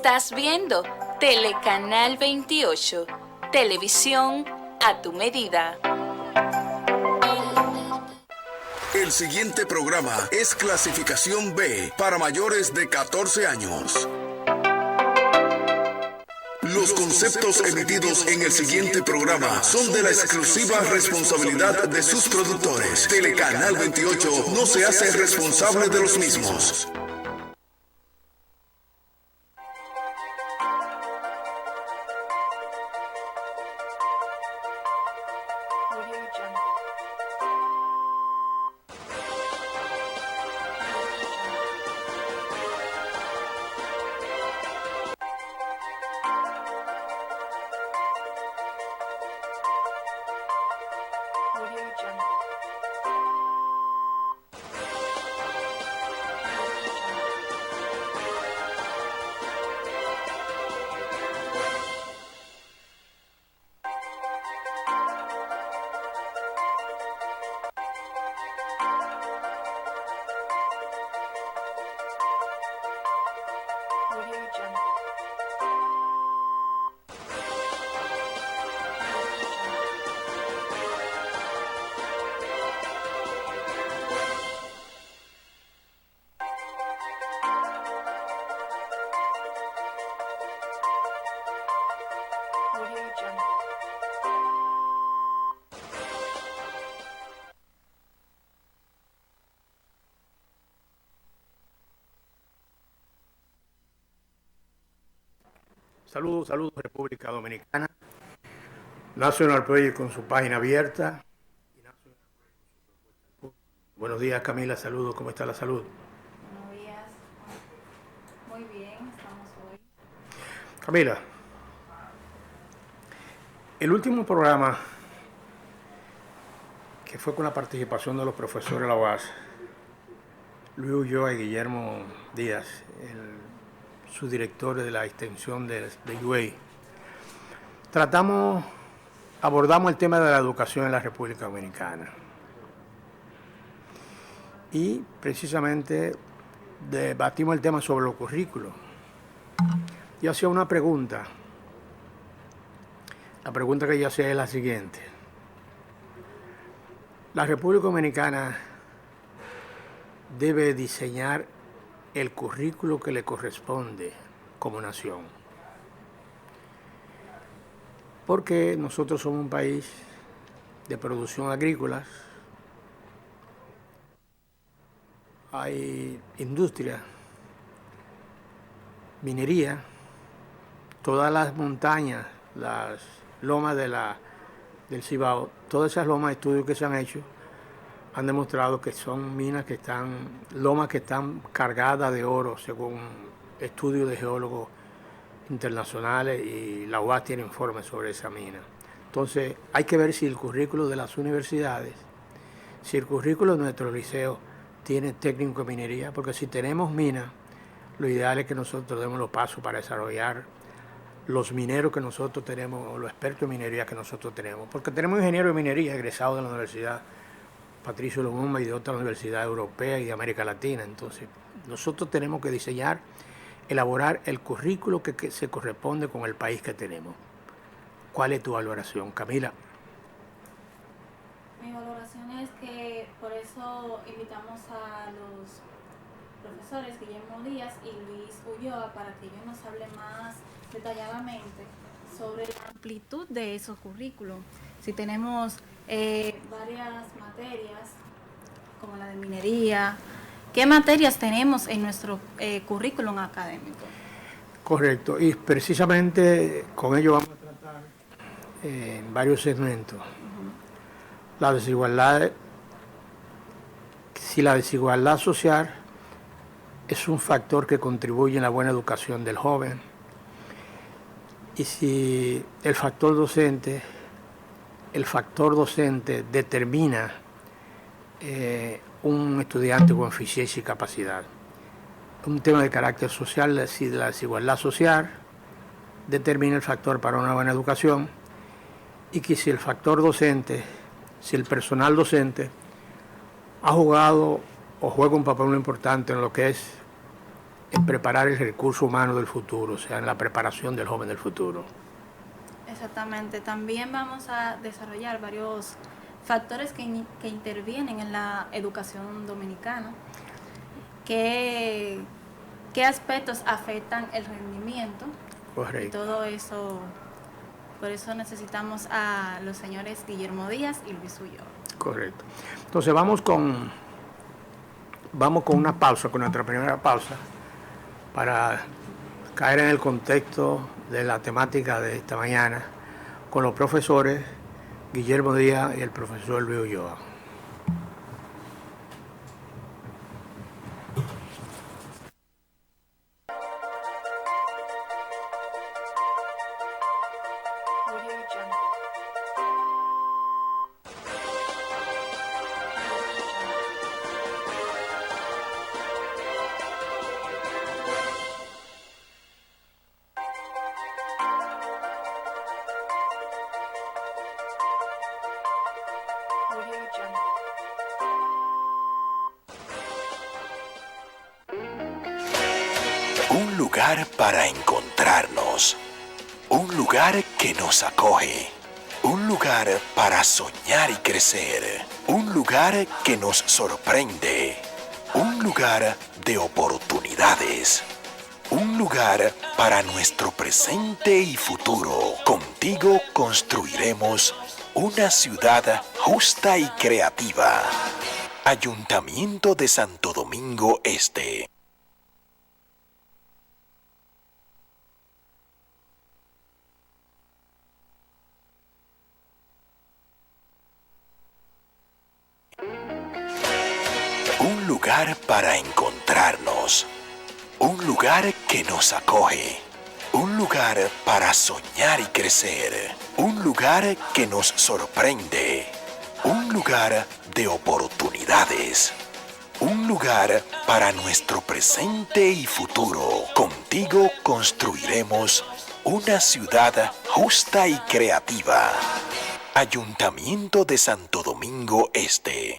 Estás viendo Telecanal 28, televisión a tu medida. El siguiente programa es clasificación B para mayores de 14 años. Los conceptos emitidos en el siguiente programa son de la exclusiva responsabilidad de sus productores. Telecanal 28 no se hace responsable de los mismos. Saludos República Dominicana. National Project con su página abierta. Buenos días, Camila, saludos, ¿cómo está la salud? Buenos días, muy bien, estamos hoy. Camila, el último programa, que fue con la participación de los profesores de la UAS, Luis Ulloa y Guillermo Díaz, sus directores de la extensión de UA, abordamos el tema de la educación en la República Dominicana. Y precisamente debatimos el tema sobre los currículos. Yo hacía una pregunta. La pregunta que yo hacía es la siguiente. La República Dominicana debe diseñar el currículo que le corresponde como nación. Porque nosotros somos un país de producción agrícola, hay industria, minería, todas las montañas, las lomas del Cibao, todas esas lomas de estudios que se han hecho han demostrado que son lomas que están cargadas de oro, según estudios de geólogos internacionales, y la UAS tiene informes sobre esa mina. Entonces, hay que ver si el currículo de las universidades, si el currículo de nuestros liceos tiene técnico de minería, porque si tenemos minas, lo ideal es que nosotros demos los pasos para desarrollar los mineros que nosotros tenemos, los expertos en minería que nosotros tenemos, porque tenemos ingenieros de minería egresados de la Universidad Patricio Lumumba y de otras universidades europeas y de América Latina. Entonces, nosotros tenemos que elaborar el currículo que se corresponde con el país que tenemos. ¿Cuál es tu valoración, Camila? Mi valoración es que por eso invitamos a los profesores Guillermo Díaz y Luis Ulloa para que ellos nos hablen más detalladamente sobre la amplitud de esos currículos. Si tenemos varias materias, como la de minería, ¿qué materias tenemos en nuestro currículum académico? Correcto, y precisamente con ello vamos a tratar en varios segmentos. La desigualdad, si la desigualdad social es un factor que contribuye en la buena educación del joven, y si el factor docente determina un estudiante con eficiencia y capacidad. Un tema de carácter social, si la desigualdad social determina el factor para una buena educación, y que si el factor docente, si el personal docente ha jugado o juega un papel muy importante en lo que es en preparar el recurso humano del futuro, o sea, en la preparación del joven del futuro. Exactamente. También vamos a desarrollar varios factores que intervienen en la educación dominicana. ¿Qué aspectos afectan el rendimiento? Correcto. Y todo eso, por eso necesitamos a los señores Guillermo Díaz y Luis Ulloa. Correcto. Entonces vamos con una pausa, con nuestra primera pausa, para caer en el contexto de la temática de esta mañana con los profesores Guillermo Díaz y el profesor Luis Ulloa. Un lugar para encontrarnos, un lugar que nos acoge, un lugar para soñar y crecer, un lugar que nos sorprende, un lugar de oportunidades, un lugar para nuestro presente y futuro. Contigo construiremos una ciudad justa y creativa. Ayuntamiento de Santo Domingo Este. Un lugar para encontrarnos, un lugar que nos acoge, un lugar para soñar y crecer, un lugar que nos sorprende, un lugar de oportunidades, un lugar para nuestro presente y futuro. Contigo construiremos una ciudad justa y creativa. Ayuntamiento de Santo Domingo Este.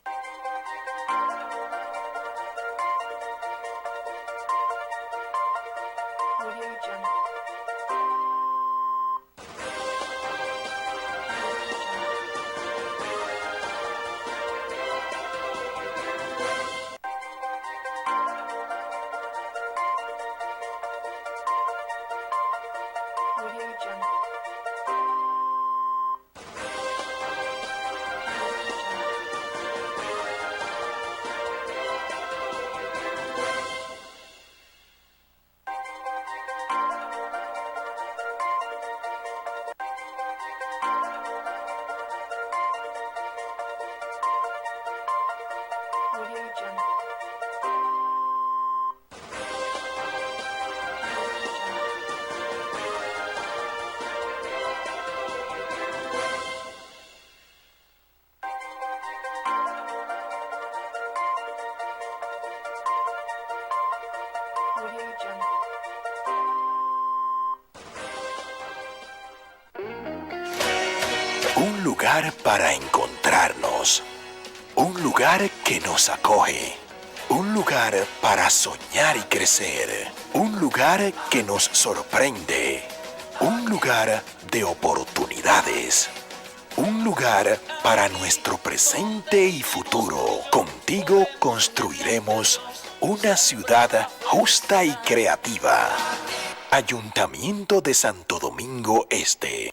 Un lugar para encontrarnos, un lugar que nos acoge, un lugar para soñar y crecer, un lugar que nos sorprende, un lugar de oportunidades, un lugar para nuestro presente y futuro. Contigo construiremos una ciudad justa y creativa. Ayuntamiento de Santo Domingo Este.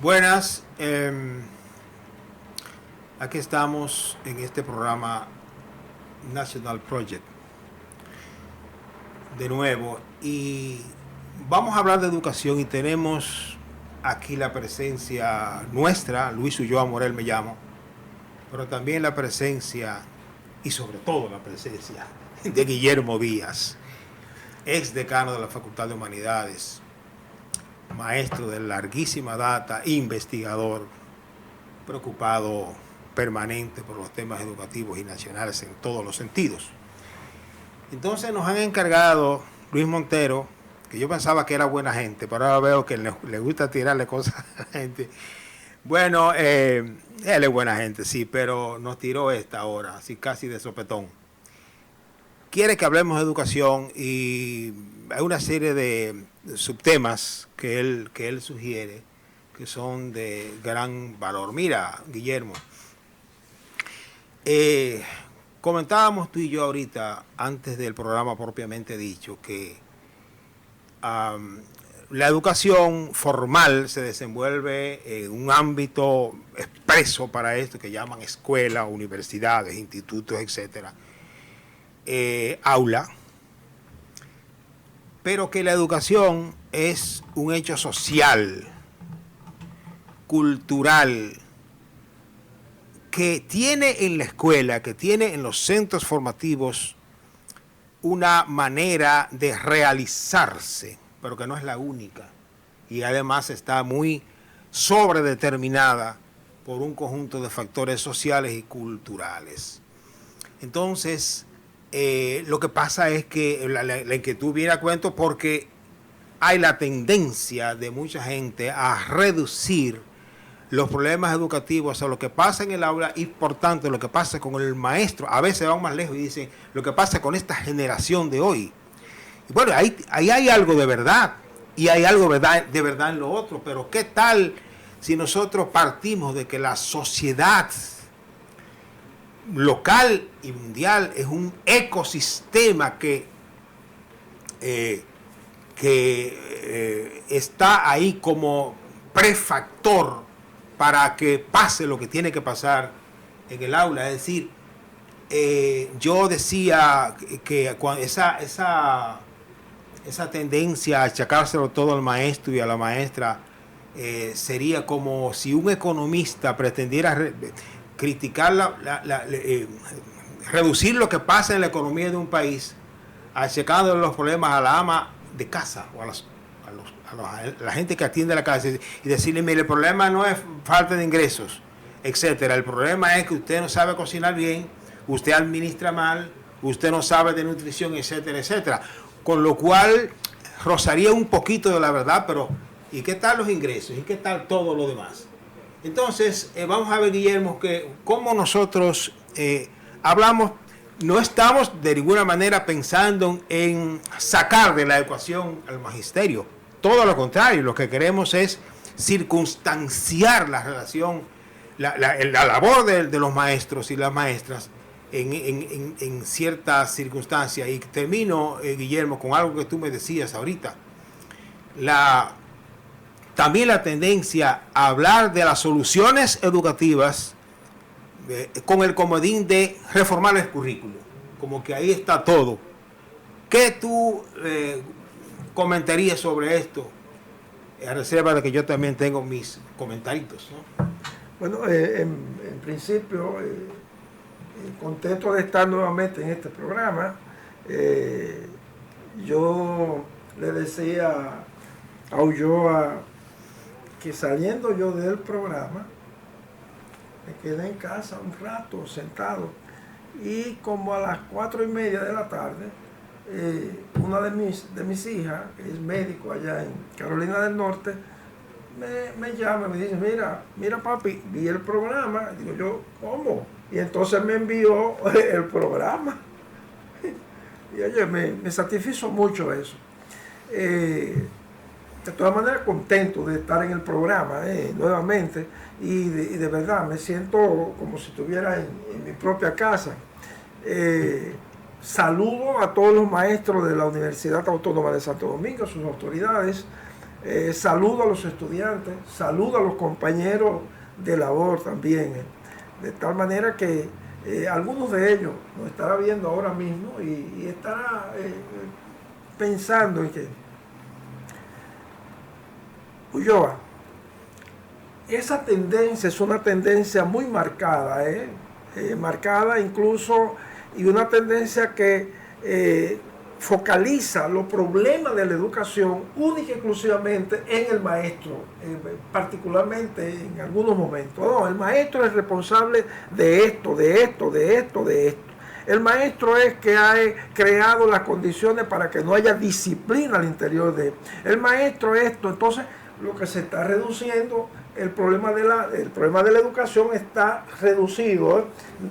Buenas, aquí estamos en este programa National Project de nuevo y vamos a hablar de educación y tenemos aquí la presencia nuestra, Luis Ulloa Morel me llamo, pero también la presencia y sobre todo la presencia de Guillermo Díaz, ex decano de la Facultad de Humanidades, maestro de larguísima data, investigador, preocupado permanente por los temas educativos y nacionales en todos los sentidos. Entonces nos han encargado Luis Montero, que yo pensaba que era buena gente, pero ahora veo que le gusta tirarle cosas a la gente. Bueno, él es buena gente, sí, pero nos tiró esta ahora, así casi de sopetón. Quiere que hablemos de educación y hay una serie de subtemas que él sugiere que son de gran valor. Mira, Guillermo, comentábamos tú y yo ahorita, antes del programa propiamente dicho, que la educación formal se desenvuelve en un ámbito expreso para esto que llaman escuelas, universidades, institutos, etcétera, aula, pero que la educación es un hecho social, cultural, que tiene en la escuela, que tiene en los centros formativos una manera de realizarse, pero que no es la única, y además está muy sobredeterminada por un conjunto de factores sociales y culturales. Entonces, lo que pasa es que la inquietud viene a cuento porque hay la tendencia de mucha gente a reducir los problemas educativos a lo que pasa en el aula y por tanto lo que pasa con el maestro. A veces van más lejos y dicen lo que pasa con esta generación de hoy. Y bueno, ahí hay algo de verdad y hay algo de verdad en lo otro, pero ¿qué tal si nosotros partimos de que la sociedad local y mundial es un ecosistema que está ahí como prefactor para que pase lo que tiene que pasar en el aula? Es decir, yo decía que esa tendencia a achacárselo todo al maestro y a la maestra sería como si un economista pretendiera criticar reducir lo que pasa en la economía de un país, achacándole los problemas a la ama de casa o a la gente que atiende la casa y decirle, mire, el problema no es falta de ingresos, etcétera. El problema es que usted no sabe cocinar bien, usted administra mal, usted no sabe de nutrición, etcétera, etcétera. Con lo cual rozaría un poquito de la verdad, pero ¿y qué tal los ingresos? ¿Y qué tal todo lo demás? Entonces, vamos a ver, Guillermo, que cómo nosotros hablamos, no estamos de ninguna manera pensando en sacar de la ecuación al magisterio. Todo lo contrario, lo que queremos es circunstanciar la relación, la labor de los maestros y las maestras en ciertas circunstancias. Y termino, Guillermo, con algo que tú me decías ahorita. También la tendencia a hablar de las soluciones educativas con el comodín de reformar el currículo, como que ahí está todo. ¿Qué tú comentarías sobre esto? A reserva de que yo también tengo mis comentarios, ¿no? Bueno, en principio, contento de estar nuevamente en este programa. Yo le decía a Ulloa que saliendo yo del programa, me quedé en casa un rato sentado y como a las 4:30 de la tarde, una de mis hijas, que es médico allá en Carolina del Norte, me llama y me dice, mira papi, vi el programa. Digo yo, ¿cómo? Y entonces me envió el programa. Y oye, me satisfizo mucho eso. De todas maneras, contento de estar en el programa nuevamente y de verdad me siento como si estuviera en mi propia casa. Saludo a todos los maestros de la Universidad Autónoma de Santo Domingo, sus autoridades. Saludo a los estudiantes, saludo a los compañeros de labor también. De tal manera que algunos de ellos nos estará viendo ahora mismo y estará pensando en que Ulloa, esa tendencia es una tendencia muy marcada, marcada incluso, y una tendencia que focaliza los problemas de la educación única y exclusivamente en el maestro, particularmente en algunos momentos. No, el maestro es responsable de esto, de esto, de esto, de esto. El maestro es que ha creado las condiciones para que no haya disciplina al interior de él. El maestro es esto. Entonces, lo que se está reduciendo, el problema de la educación está reducido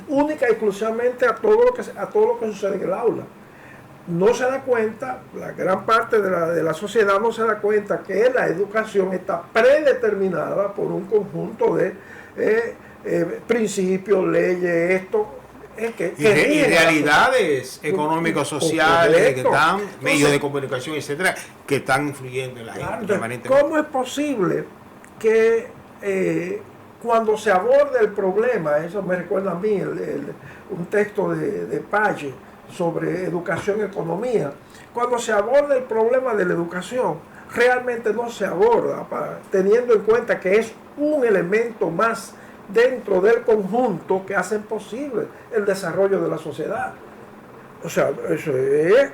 única y exclusivamente a todo lo que sucede en el aula. No se da cuenta, la gran parte de la sociedad no se da cuenta que la educación está predeterminada por un conjunto de principios, leyes, y realidades económicos, sociales, que están, medios de comunicación, etcétera, que están influyendo en la gente permanentemente. ¿Cómo es posible que cuando se aborda el problema, eso me recuerda a mí un texto de Pache sobre educación y economía, cuando se aborda el problema de la educación, realmente no se aborda teniendo en cuenta que es un elemento más dentro del conjunto que hacen posible el desarrollo de la sociedad. O sea, eso es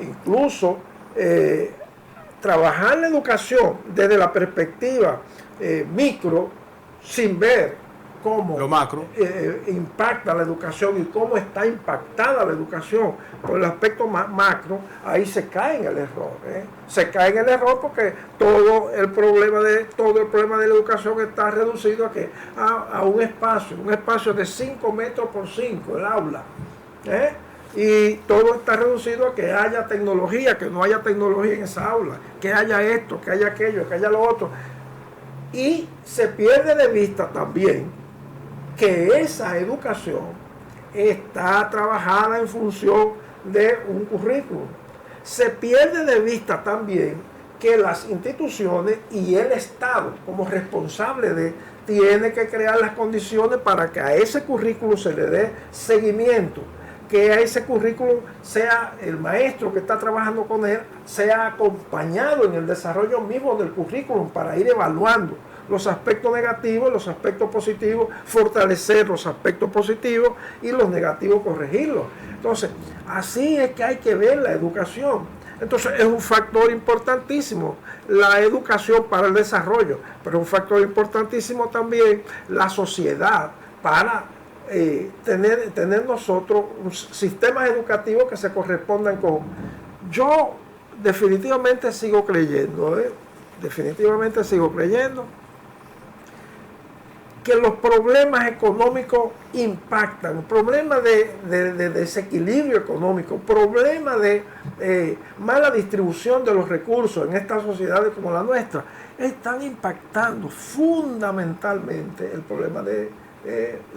incluso trabajar la educación desde la perspectiva micro, sin ver cómo lo macro impacta la educación y cómo está impactada la educación por el aspecto macro, ahí se cae en el error. Se cae en el error porque todo el problema de la educación está reducido a un espacio de 5 metros por 5, el aula. Y todo está reducido a que haya tecnología, que no haya tecnología en esa aula, que haya esto, que haya aquello, que haya lo otro. Y se pierde de vista también que esa educación está trabajada en función de un currículum. Se pierde de vista también que las instituciones y el Estado, como responsable tiene que crear las condiciones para que a ese currículum se le dé seguimiento, que a ese currículum sea el maestro que está trabajando con él, sea acompañado en el desarrollo mismo del currículum para ir evaluando los aspectos negativos, los aspectos positivos, fortalecer los aspectos positivos y los negativos corregirlos. Entonces, así es que hay que ver la educación. Entonces, es un factor importantísimo la educación para el desarrollo, pero es un factor importantísimo también la sociedad para tener nosotros sistemas educativos que se correspondan con... Yo definitivamente sigo creyendo que los problemas económicos impactan, problemas de desequilibrio económico, problemas de mala distribución de los recursos en estas sociedades como la nuestra, están impactando fundamentalmente el problema de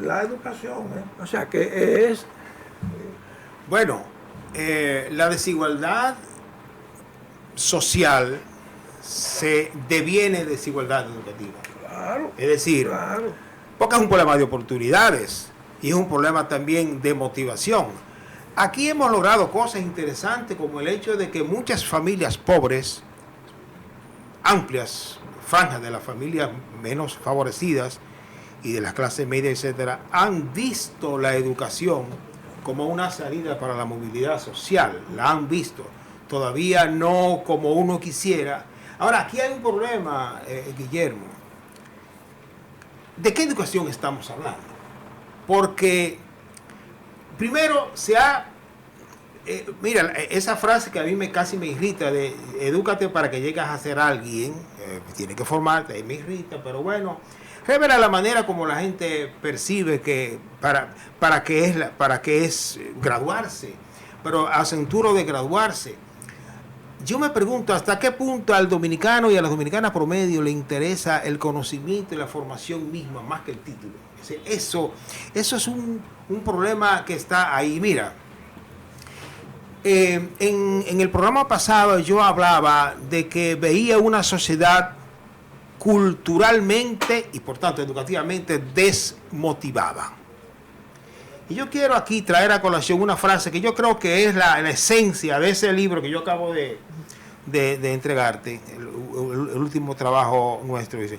la educación. O sea que es... Bueno, la desigualdad social se deviene de desigualdad educativa. Claro, es decir, claro, porque es un problema de oportunidades y es un problema también de motivación. Aquí hemos logrado cosas interesantes como el hecho de que muchas familias pobres, amplias franjas de las familias menos favorecidas y de las clases medias, etcétera, han visto la educación como una salida para la movilidad social. La han visto, todavía no como uno quisiera. Ahora, aquí hay un problema, Guillermo. ¿De qué educación estamos hablando? Porque primero mira, esa frase que a mí casi me irrita de edúcate para que llegues a ser alguien, tiene que formarte, me irrita, pero bueno, revela la manera como la gente percibe que para qué es graduarse, pero acenturo de graduarse. Yo me pregunto hasta qué punto al dominicano y a las dominicanas promedio le interesa el conocimiento y la formación misma más que el título. Eso es un problema que está ahí. Mira, en el programa pasado yo hablaba de que veía una sociedad culturalmente y por tanto educativamente desmotivada. Y yo quiero aquí traer a colación una frase que yo creo que es la esencia de ese libro que yo acabo de entregarte, el último trabajo nuestro. Dice,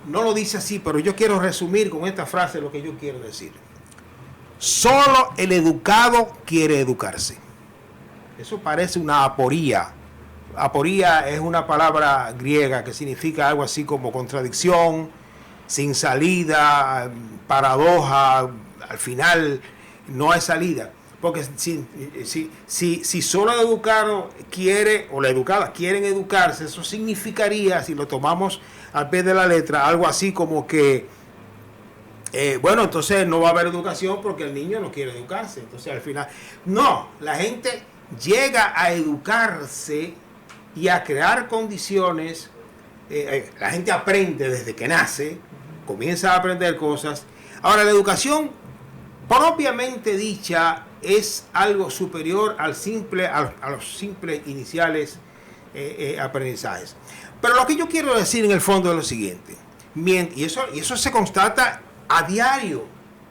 no lo dice así, pero yo quiero resumir con esta frase lo que yo quiero decir. Solo el educado quiere educarse. Eso parece una aporía. Aporía es una palabra griega que significa algo así como contradicción, sin salida, paradoja, al final no hay salida. Porque si solo el educado quiere, o la educada quieren educarse, eso significaría, si lo tomamos al pie de la letra, algo así como que, bueno, entonces no va a haber educación porque el niño no quiere educarse. Entonces al final, no, la gente llega a educarse y a crear condiciones. La gente aprende desde que nace, comienza a aprender cosas. Ahora, la educación propiamente dicha es algo superior a los simples iniciales aprendizajes. Pero lo que yo quiero decir en el fondo es lo siguiente, y eso se constata a diario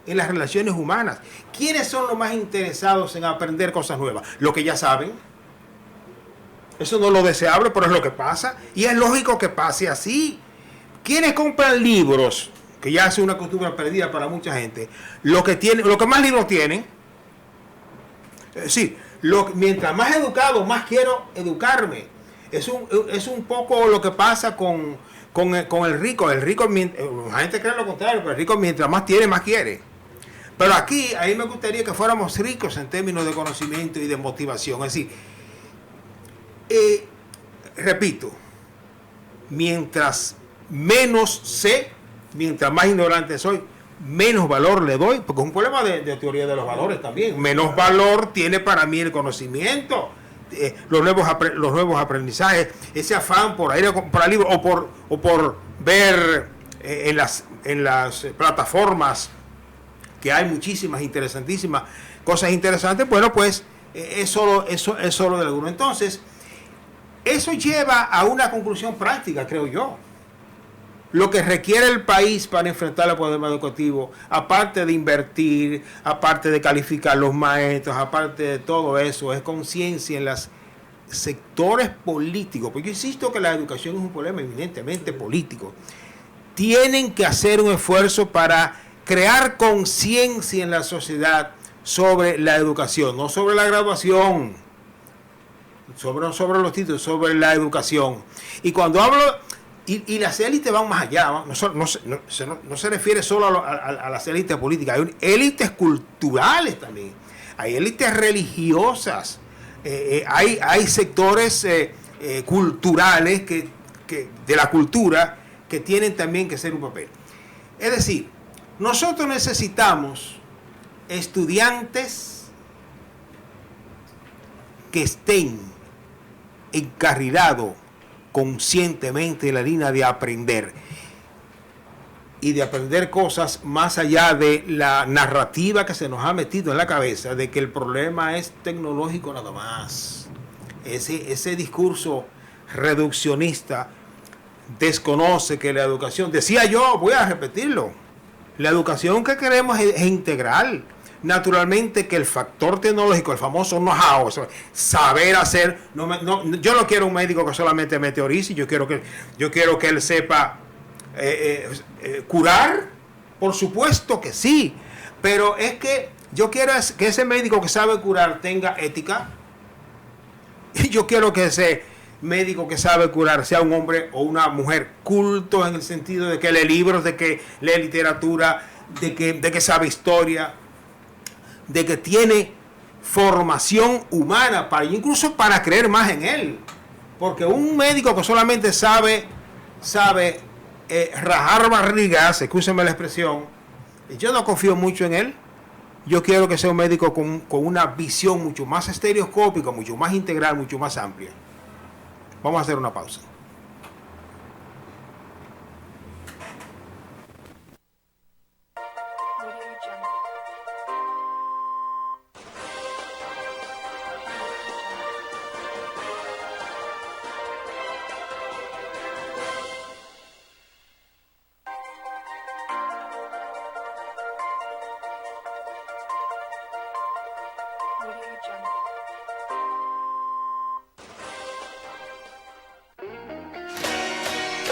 en las relaciones humanas. ¿Quiénes son los más interesados en aprender cosas nuevas? Los que ya saben. Eso no es lo deseable, pero es lo que pasa. Y es lógico que pase así. ¿Quiénes compran libros? Que ya es una costumbre perdida para mucha gente. Los que más libros tienen. Mientras más educado, más quiero educarme. Es un poco lo que pasa con el rico. El rico, la gente cree lo contrario, pero el rico mientras más tiene, más quiere. Pero aquí, ahí me gustaría que fuéramos ricos en términos de conocimiento y de motivación. Es decir, repito, mientras menos sé, mientras más ignorante soy, menos valor le doy, porque es un problema de teoría de los valores también. Menos valor tiene para mí el conocimiento, los nuevos aprendizajes, ese afán por ir a comprar libros o por ver en las plataformas que hay muchísimas interesantísimas cosas interesantes. Bueno, pues es solo de alguno. Entonces, eso lleva a una conclusión práctica, creo yo. Lo que requiere el país para enfrentar el problema educativo, aparte de invertir, aparte de calificar los maestros, aparte de todo eso, es conciencia en los sectores políticos. Porque yo insisto que la educación es un problema eminentemente político. Tienen que hacer un esfuerzo para crear conciencia en la sociedad sobre la educación, no sobre la graduación, sobre los títulos, sobre la educación. Y cuando hablo, y las élites van más allá, no se refiere solo a las élites políticas, hay élites culturales también, hay élites religiosas, hay sectores culturales de la cultura que tienen también que ser un papel. Es decir, nosotros necesitamos estudiantes que estén encarrilados conscientemente en la línea de aprender y de aprender cosas más allá de la narrativa que se nos ha metido en la cabeza de que el problema es tecnológico nada más. Ese discurso reduccionista desconoce que la educación, decía yo, voy a repetirlo, la educación que queremos es integral. Naturalmente que el factor tecnológico, el famoso know-how, saber hacer, yo no quiero un médico que solamente me teorice, yo quiero que él sepa curar, por supuesto que sí, pero es que yo quiero que ese médico que sabe curar tenga ética, y yo quiero que ese médico que sabe curar sea un hombre o una mujer culto en el sentido de que lee libros, de que lee literatura, de que sabe historia, de que tiene formación humana, incluso para creer más en él. Porque un médico que solamente sabe rajar barrigas, escúcheme la expresión, yo no confío mucho en él. Yo quiero que sea un médico con una visión mucho más estereoscópica, mucho más integral, mucho más amplia. Vamos a hacer una pausa.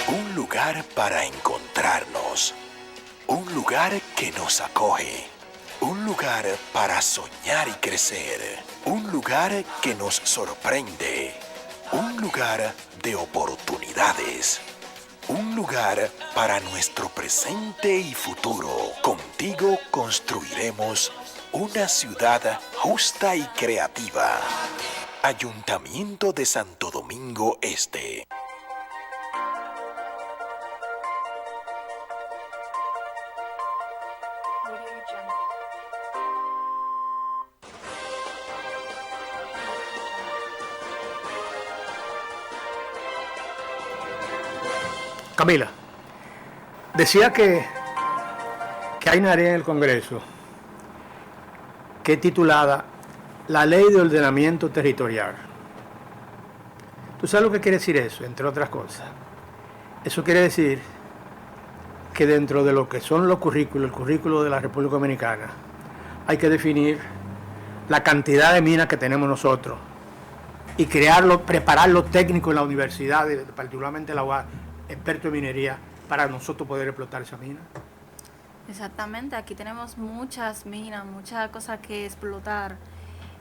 Un lugar para encontrarnos. Un lugar que nos acoge. Un lugar para soñar y crecer. Un lugar que nos sorprende. Un lugar de oportunidades. Un lugar para nuestro presente y futuro. Contigo construiremos una ciudad justa y creativa. Ayuntamiento de Santo Domingo Este. Camila, decía que hay una área en el Congreso que es titulada La Ley de Ordenamiento Territorial. ¿Tú sabes lo que quiere decir eso, entre otras cosas? Eso quiere decir que dentro de lo que son los currículos, el currículo de la República Dominicana, hay que definir la cantidad de minas que tenemos nosotros y preparar los técnicos en la universidad, particularmente la UAS, expertos en minería, para nosotros poder explotar esa mina. Exactamente, aquí tenemos muchas minas, muchas cosas que explotar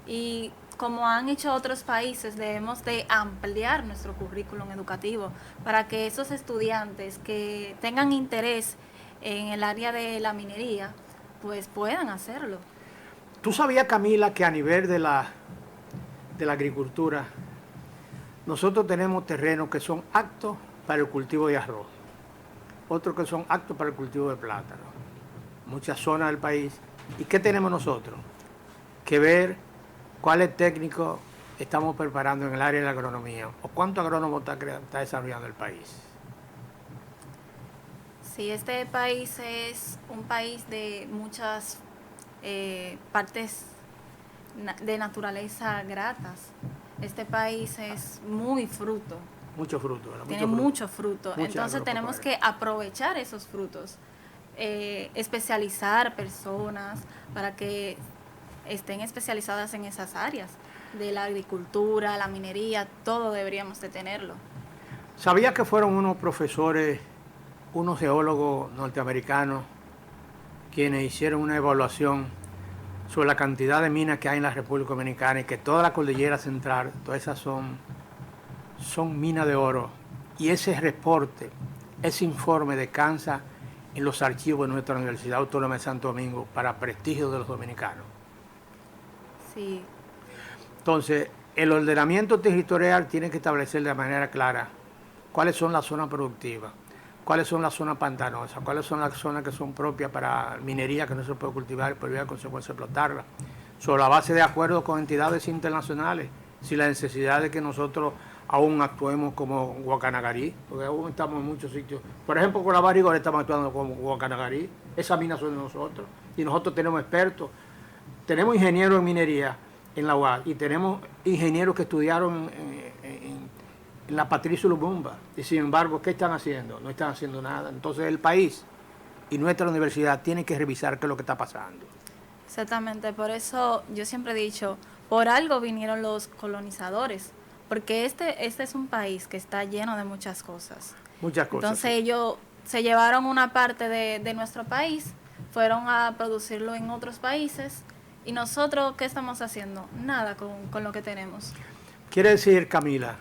y como han hecho otros países debemos de ampliar nuestro currículum educativo para que esos estudiantes que tengan interés en el área de la minería pues puedan hacerlo. ¿Tú sabías, Camila, que a nivel de la agricultura nosotros tenemos terrenos que son aptos para el cultivo de arroz, otros que son aptos para el cultivo de plátano, muchas zonas del país? ¿Y qué tenemos nosotros? Que ver cuáles técnicos estamos preparando en el área de la agronomía o cuántos agrónomos está desarrollando el país. Sí, este país es un país de muchas partes de naturaleza gratas. Este país es muy fruto. Mucho fruto, ¿verdad? Tiene mucho fruto. Entonces tenemos que aprovechar esos frutos, especializar personas para que estén especializadas en esas áreas de la agricultura, la minería, todo deberíamos de tenerlo. ¿Sabía que fueron unos profesores, unos geólogos norteamericanos, quienes hicieron una evaluación sobre la cantidad de minas que hay en la República Dominicana y que toda la cordillera central, todas esas son minas de oro? Y ese reporte, ese informe descansa en los archivos de nuestra Universidad Autónoma de Santo Domingo para prestigio de los dominicanos. Sí. Entonces, el ordenamiento territorial tiene que establecer de manera clara cuáles son las zonas productivas, cuáles son las zonas pantanosas, cuáles son las zonas que son propias para minería que no se puede cultivar y por vía de consecuencia explotarla, sobre la base de acuerdos con entidades internacionales, sin la necesidad de que nosotros aún actuemos como Guacanagarí, porque aún estamos en muchos sitios. Por ejemplo, con la Barrigora estamos actuando como Guacanagarí, esas minas son de nosotros, y nosotros tenemos expertos, tenemos ingenieros en minería en la UAS, y tenemos ingenieros que estudiaron en la Patricio Lumumba, y sin embargo, ¿qué están haciendo? No están haciendo nada. Entonces el país y nuestra universidad tienen que revisar qué es lo que está pasando. Exactamente, por eso yo siempre he dicho, por algo vinieron los colonizadores, porque este es un país que está lleno de muchas cosas. Muchas cosas. Entonces ellos se llevaron una parte de nuestro país, fueron a producirlo en otros países, y nosotros, ¿qué estamos haciendo? Nada con lo que tenemos. Quiere decir, Camila,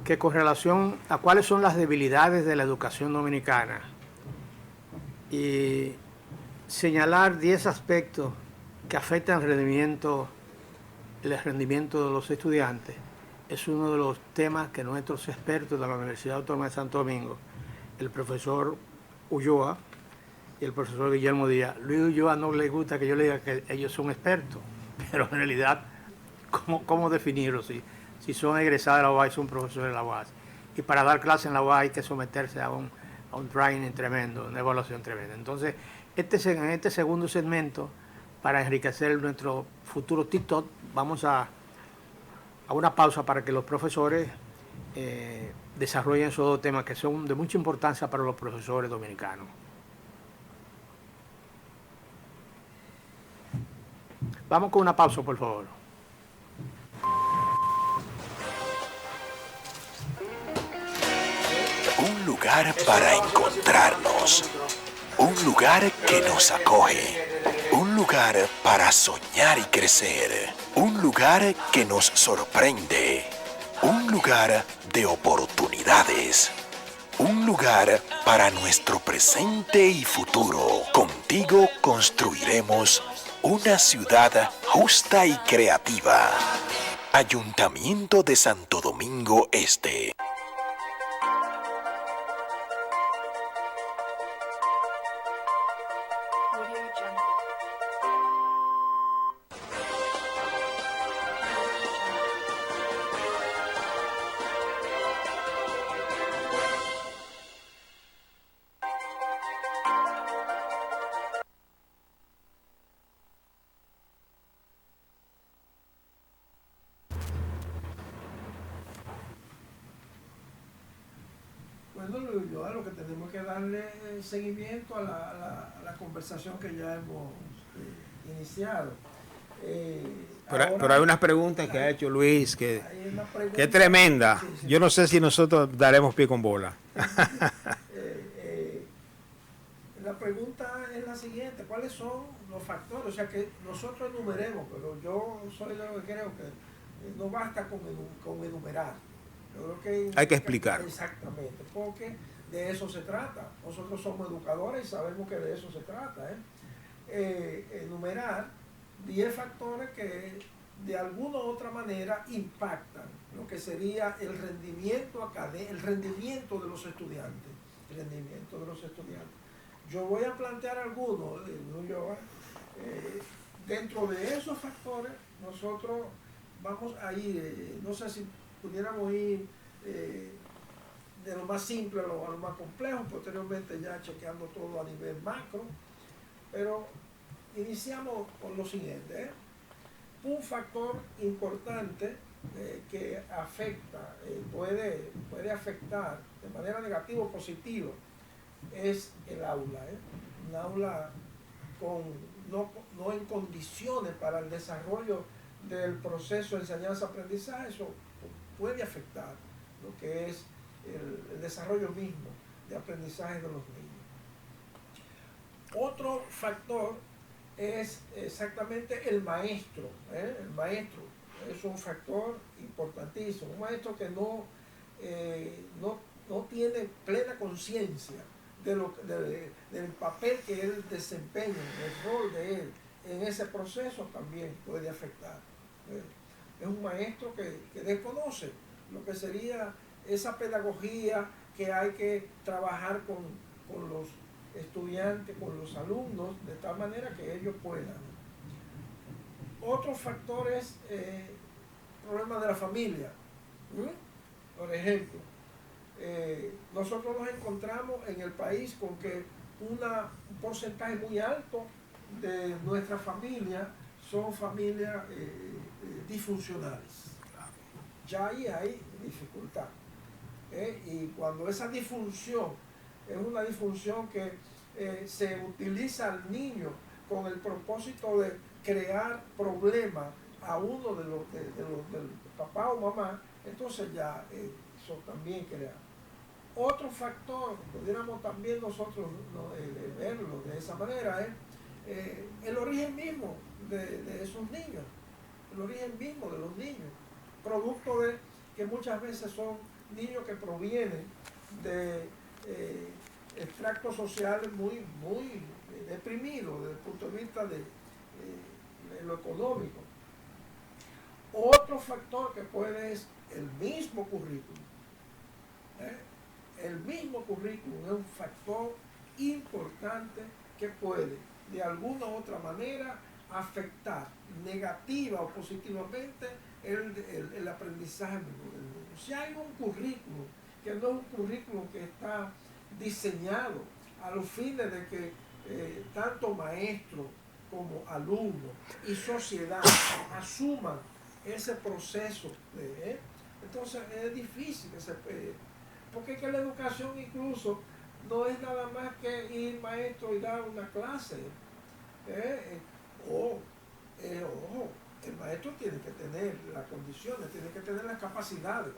que con relación a cuáles son las debilidades de la educación dominicana y señalar 10 aspectos que afectan el rendimiento de los estudiantes, es uno de los temas que nuestros expertos de la Universidad Autónoma de Santo Domingo, el profesor Ulloa y el profesor Guillermo Díaz. Luis Ulloa no le gusta que yo le diga que ellos son expertos, pero en realidad, ¿cómo definirlo? Si son egresados de la UAS y son profesores de la UAS. Y para dar clase en la UAS hay que someterse a un training tremendo, una evaluación tremenda. Entonces, en este segundo segmento, para enriquecer nuestro futuro TikTok, vamos a una pausa para que los profesores desarrollen esos dos temas que son de mucha importancia para los profesores dominicanos. Vamos con una pausa, por favor. Un lugar para encontrarnos. Un lugar que nos acoge. Un lugar para soñar y crecer. Un lugar que nos sorprende. Un lugar de oportunidades. Un lugar para nuestro presente y futuro. Contigo construiremos una ciudad justa y creativa. Ayuntamiento de Santo Domingo Este. Bueno, yo a lo que tenemos que darle seguimiento a la conversación que ya hemos iniciado. Pero hay unas preguntas que ha hecho Luis que que es tremenda. Yo no sé si nosotros daremos pie con bola. La pregunta es la siguiente: ¿cuáles son los factores? O sea, que nosotros enumeremos, pero yo soy de lo que creo que no basta con enumerar. Yo creo que hay que explicar. Exactamente, porque de eso se trata. Nosotros somos educadores y sabemos que de eso se trata. Enumerar 10 factores que de alguna u otra manera impactan lo que sería el rendimiento académico, el rendimiento de los estudiantes. Yo voy a plantear algunos, dentro de esos factores nosotros vamos a ir, no sé si pudiéramos ir de lo más simple a lo más complejo, posteriormente ya chequeando todo a nivel macro, pero iniciamos con lo siguiente. Un factor importante que afecta, puede afectar de manera negativa o positiva, es el aula. Un aula no en condiciones para el desarrollo del proceso de enseñanza-aprendizaje, eso puede afectar lo que es el desarrollo mismo de aprendizaje de los niños. Otro factor es exactamente el maestro. El maestro es un factor importantísimo. Un maestro que no tiene plena conciencia del papel que él desempeña, el rol de él en ese proceso, también puede afectar. Es un maestro que desconoce lo que sería esa pedagogía que hay que trabajar con los estudiantes, con los alumnos, de tal manera que ellos puedan. Otro factor es problemas de la familia. Por ejemplo, nosotros nos encontramos en el país con que un porcentaje muy alto de nuestra familia son familias disfuncionales. Ya ahí hay dificultad. Y cuando esa disfunción es una disfunción que se utiliza al niño con el propósito de crear problemas a uno de los del papá o mamá, entonces ya eso también crea. Otro factor, pudiéramos también nosotros verlo de esa manera, es el origen mismo de esos niños, el origen mismo de los niños, producto de que muchas veces son niños que provienen de extractos sociales muy deprimidos desde el punto de vista de lo económico. Otro factor que puede es el mismo currículum. El mismo currículum es un factor importante que puede de alguna u otra manera afectar negativa o positivamente el aprendizaje del niño. Si hay un currículum que no es un currículum que está diseñado a los fines de que tanto maestro como alumno y sociedad asuman ese proceso, entonces es difícil porque es que la educación incluso no es nada más que ir maestro y dar una clase. Ojo, el maestro tiene que tener las condiciones, tiene que tener las capacidades,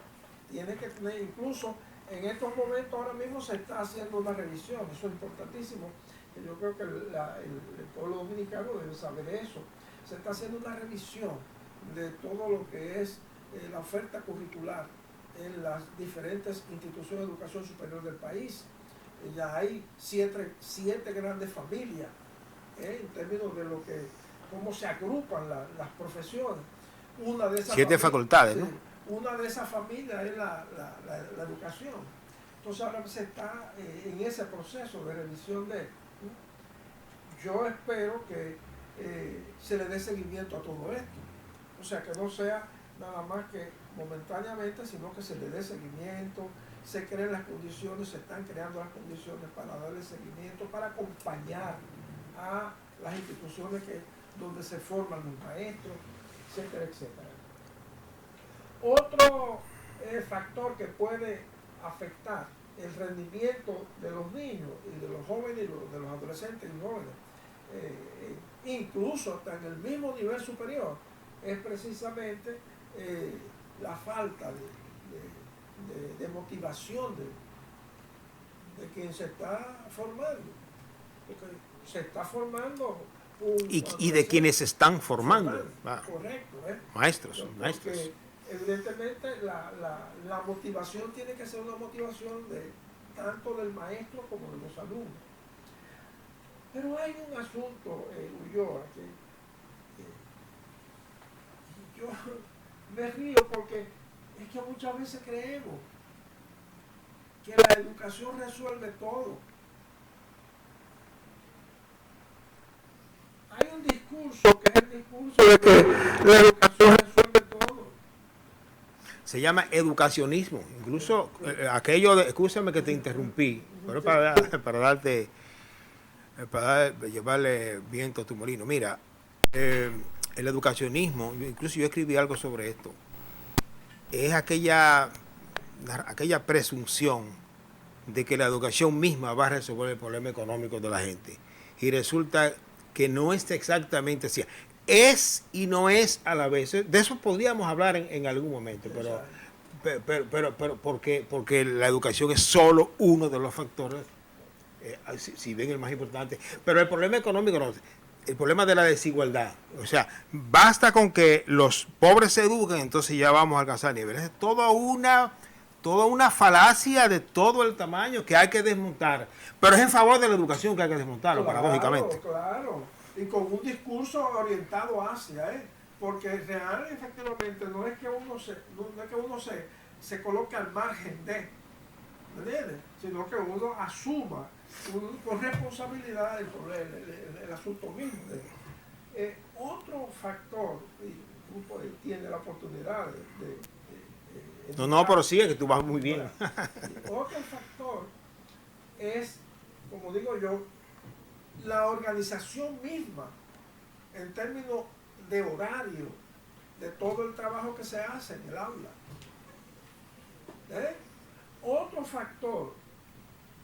tiene que tener incluso en estos momentos ahora mismo se está haciendo una revisión, eso es importantísimo, que yo creo que el pueblo dominicano debe saber eso. Se está haciendo una revisión de todo lo que es la oferta curricular en las diferentes instituciones de educación superior del país. Ya hay siete grandes familias en términos de cómo se agrupan las profesiones. Una de esas 7 facultades, ¿no? sí, una de esas familias es la educación. Entonces ahora se está en ese proceso de revisión de... Yo espero que se le dé seguimiento a todo esto. O sea, que no sea nada más que momentáneamente, sino que se le dé seguimiento, se creen las condiciones, se están creando las condiciones para darle seguimiento, para acompañar a las instituciones donde se forman los maestros, etcétera, etcétera. Otro factor que puede afectar el rendimiento de los niños y de los jóvenes y de los adolescentes y jóvenes, incluso hasta en el mismo nivel superior, es precisamente la falta de motivación de quien se está formando. Porque se está formando y de quienes se están formando. Correcto. Maestros. Porque evidentemente la motivación tiene que ser una motivación tanto del maestro como de los alumnos. Pero hay un asunto, Ulloa, que yo me río porque es que muchas veces creemos que la educación resuelve todo. Hay un discurso que es el discurso de que la educación resuelve todo. Se llama educacionismo. Incluso aquello de, escúchame que te interrumpí, pero para llevarle viento a tu molino. Mira, el educacionismo, incluso yo escribí algo sobre esto, es aquella presunción de que la educación misma va a resolver el problema económico de la gente. Y resulta que no es exactamente así. Es y no es a la vez. De eso podríamos hablar en algún momento, pero porque la educación es solo uno de los factores, si bien el más importante. Pero el problema económico no. El problema de la desigualdad. O sea, basta con que los pobres se eduquen, entonces ya vamos a alcanzar niveles. Es toda una falacia de todo el tamaño que hay que desmontar. Pero es en favor de la educación que hay que desmontarlo, paradójicamente. Claro, y con un discurso orientado hacia, porque real, efectivamente, no es que uno se coloque al margen de, ¿entiendes? Sino que uno asuma con responsabilidad el asunto mismo. Otro factor, y tú tienes la oportunidad de no, pero sí, es que tú vas muy bien. Otro factor es, como digo yo, la organización misma, en términos de horario, de todo el trabajo que se hace en el aula. Otro factor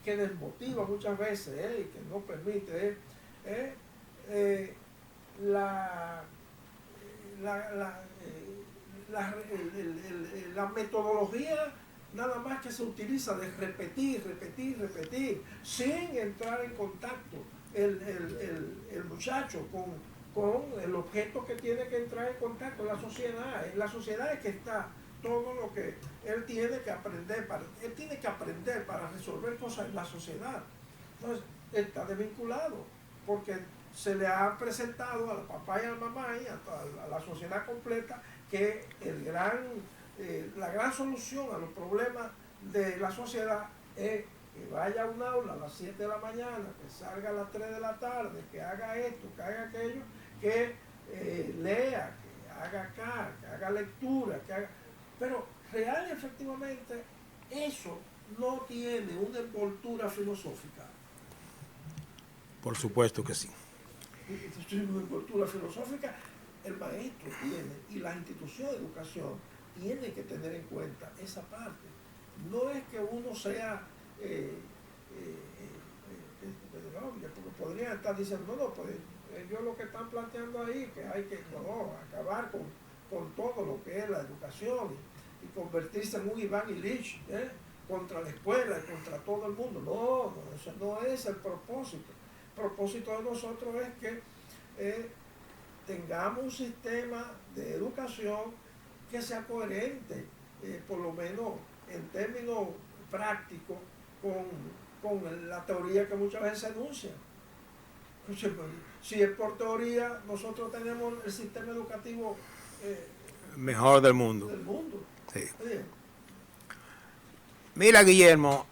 que desmotiva muchas veces y que no permite la metodología nada más que se utiliza de repetir, sin entrar en contacto el muchacho con el objeto que tiene que entrar en contacto, la sociedad. En la sociedad es que está todo lo que él tiene que aprender. Él tiene que aprender para resolver cosas en la sociedad. Entonces, está desvinculado, porque se le ha presentado al papá y a la mamá y a la sociedad completa que la gran solución a los problemas de la sociedad es que vaya a un aula a las 7 de la mañana, que salga a las 3 de la tarde, que haga esto, que haga aquello, que lea, que haga acá, que haga lectura, que haga... Pero real y efectivamente eso no tiene una envoltura filosófica. Por supuesto que sí. Una envoltura filosófica el maestro tiene y las instituciones de educación tienen que tener en cuenta esa parte. No es que uno sea porque podrían estar diciendo, no, pues ellos lo que están planteando ahí, que hay que acabar con todo lo que es la educación y convertirse en un Iván Ilich, contra la escuela y contra todo el mundo. No, eso no es el propósito. El propósito de nosotros es que tengamos un sistema de educación que sea coherente, por lo menos en términos prácticos, con la teoría que muchas veces se enuncia. Si es por teoría, nosotros tenemos el sistema educativo mejor del mundo. Sí. Sí. Mira, Guillermo,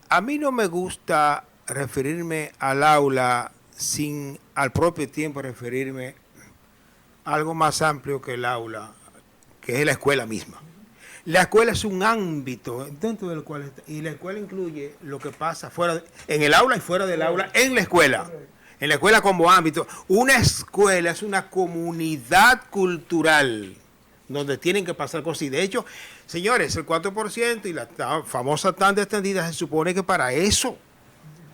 a mí no me gusta referirme al aula sin al propio tiempo referirme a algo más amplio que el aula, que es la escuela misma. La escuela es un ámbito dentro del cual y la escuela incluye lo que pasa fuera en el aula y fuera del aula en la escuela. En la escuela como ámbito. Una escuela es una comunidad cultural donde tienen que pasar cosas. Y de hecho, señores, el 4% y la famosa tanda extendida se supone que para eso,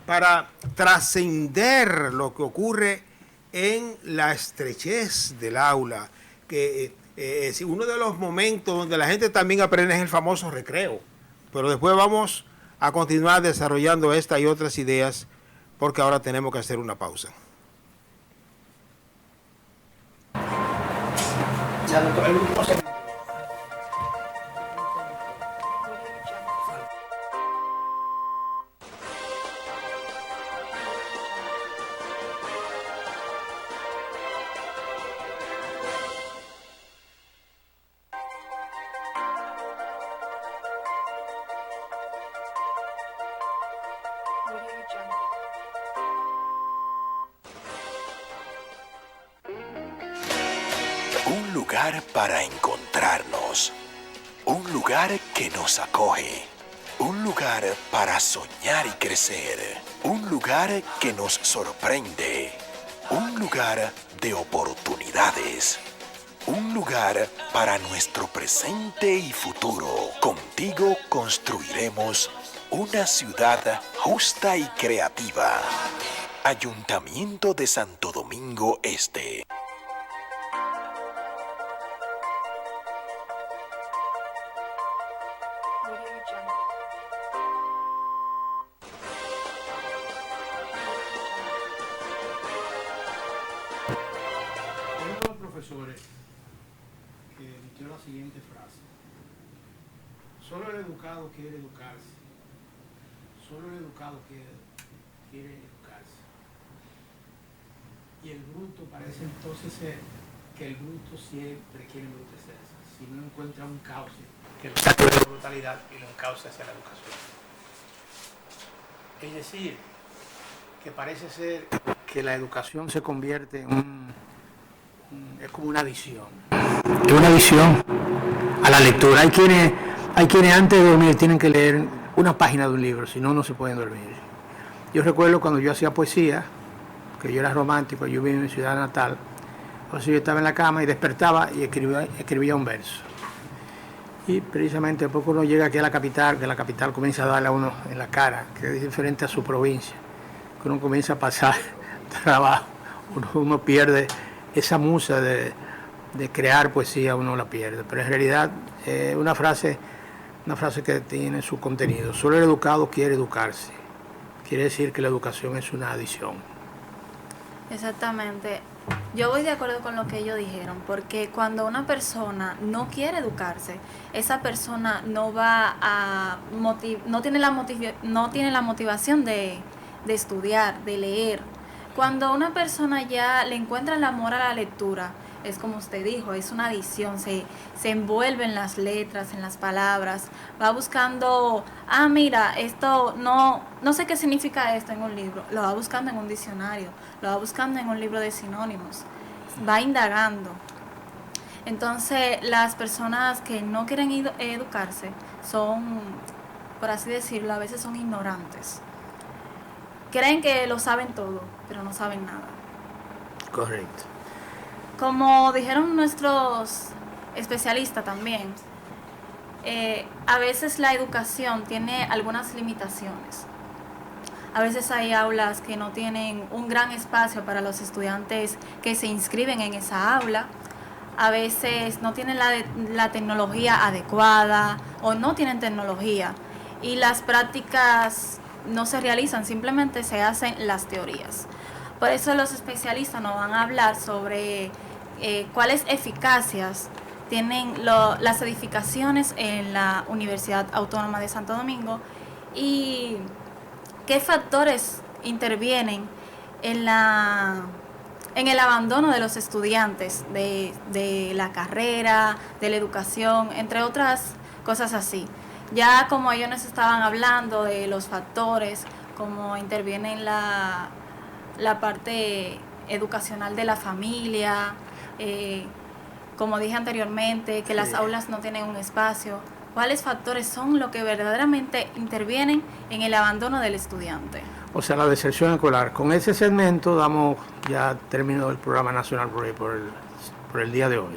para trascender lo que ocurre en la estrechez del aula, que uno de los momentos donde la gente también aprende es el famoso recreo. Pero después vamos a continuar desarrollando esta y otras ideas porque ahora tenemos que hacer una pausa. Un lugar para encontrarnos. Un lugar que nos acoge. Un lugar para soñar y crecer. Un lugar que nos sorprende. Un lugar de oportunidades. Un lugar para nuestro presente y futuro. Contigo construiremos una ciudad justa y creativa. Ayuntamiento de Santo Domingo Este. Uno de los profesores que emitió la siguiente frase: solo el educado quiere educarse, solo el educado quiere educarse. Y el bruto parece entonces ser que el bruto siempre quiere embrutecerse, si no encuentra un cauce que lo saque de la brutalidad y lo encauce hacia la educación. Es decir, que parece ser que la educación se convierte en es como una adicción. Es una adicción a la lectura. Hay quienes antes de dormir tienen que leer una página de un libro, si no, no se pueden dormir. Yo recuerdo cuando yo hacía poesía, que yo era romántico, yo vivía en mi ciudad natal, o sea, yo estaba en la cama y despertaba y escribía un verso. Y precisamente después uno llega aquí a la capital, que la capital comienza a darle a uno en la cara, que es diferente a su provincia, que uno comienza a pasar trabajo, uno pierde esa musa de crear poesía, uno la pierde. Pero en realidad una frase que tiene su contenido. Solo el educado quiere educarse. Quiere decir que la educación es una adición. Exactamente. Yo voy de acuerdo con lo que ellos dijeron, porque cuando una persona no quiere educarse, esa persona no va a no tiene la motivación de estudiar, de leer. Cuando una persona ya le encuentra el amor a la lectura, es como usted dijo, es una adicción, se envuelve en las letras, en las palabras, va buscando, mira, esto no sé qué significa esto en un libro, lo va buscando en un diccionario, lo va buscando en un libro de sinónimos, va indagando. Entonces, las personas que no quieren educarse son, por así decirlo, a veces son ignorantes. Creen que lo saben todo, pero no saben nada. Correcto. Como dijeron nuestros especialistas también, a veces la educación tiene algunas limitaciones. A veces hay aulas que no tienen un gran espacio para los estudiantes que se inscriben en esa aula. a veces no tienen la tecnología adecuada o no tienen tecnología y las prácticas no se realizan, simplemente se hacen las teorías. Por eso los especialistas nos van a hablar sobre cuáles eficacias tienen las edificaciones en la Universidad Autónoma de Santo Domingo y qué factores intervienen en el abandono de los estudiantes de la carrera, de la educación, entre otras cosas así. Ya como ellos nos estaban hablando de los factores, cómo interviene en la parte educacional de la familia, como dije anteriormente, que las aulas no tienen un espacio. ¿Cuáles factores son los que verdaderamente intervienen en el abandono del estudiante? O sea, la deserción escolar. Con ese segmento damos ya término del programa National Break por el día de hoy.